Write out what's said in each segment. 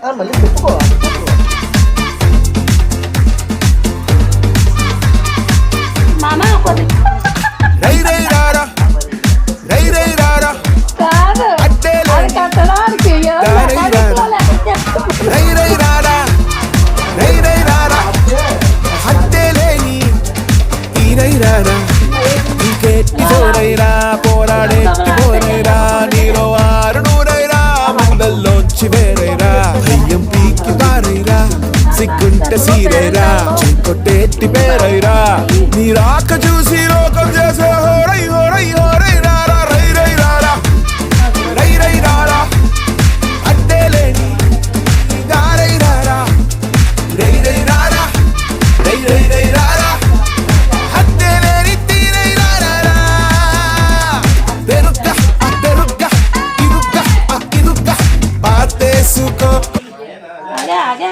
మళ్ళీ చెప్పుకో. మామ కొద్ది రై రై రారా రై రై రారా కాదు అట్టేలే అది కట్టడానికి రై రై రారా రై రై రారా అట్టేలేని తీరై రారా ఇంకెట్టి పోరైరా పోరాడెట్టి పోరైరా నీలో ఆరు నూరైరా ముందల్లోంచి వేరైరా భయం పీకి పారైరా సిగ్గుంటే సీరైరా చెక్కొట్టేట్టి పేరైరా నీ రాక చూసి లోకం చేసే హోరై హోరై హోరై రారా రై రై రారా రై రై రారా అట్టేలేని దారై రారా రై రై రారా రై రై రై రారా అట్టేలేని తీరై రారా పెరుక్క పెరుక్క ఇరుక్క ఇరుక్క పాతేసుకో ఆగే ఆగే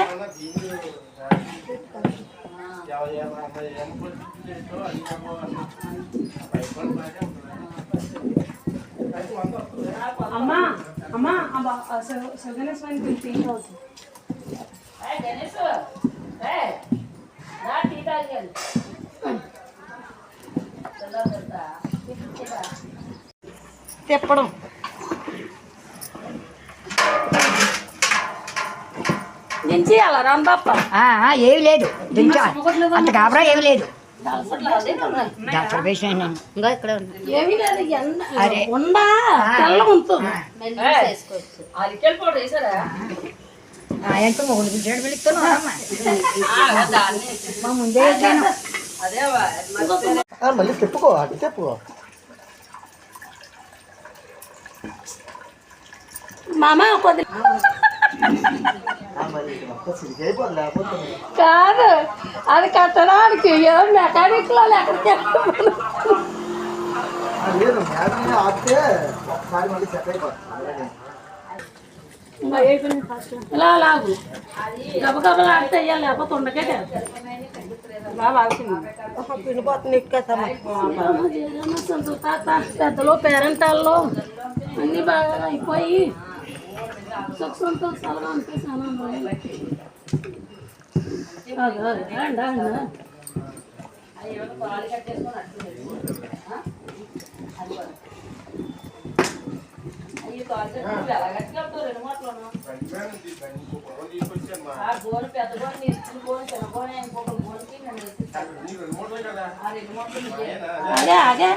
అమ్మా అమ్మా గణేశ్వరానికి పిలిపి తిప్పడం దించి అలా రాంబాప్ప ఏమి లేదు దించా అంత కాబరా ఏమి లేదు ఇంకా ఇక్కడ ఏమీ లేదు అరే ఉందా తెల్ల ఉంటుంది ఎంత మొగుడు పిలిచాడు పిలుస్తున్నావు మా ముందే మళ్ళీ చెప్పుకో. అటు చెప్పుకో. మామ కొద్ది లేకపోతే కాదు అది కట్టడానికి మెకానిక్ లో ఎక్కడికి లేదు మ్యాథ్ని ఆపితే ఒకసారి మళ్ళీ సెట్ అయిపోతుంది. ఇలా లాగు గబగబలు ఆడితే అయ్యాలి లేకపోతే ఉండకే బాగా పిలిపోతుంది పెద్దలు పేరెంటాల్లో అన్నీ బాగా అయిపోయి సుఖ సంతోషాలుగా అనిపిస్తాను ఆగే ఆగే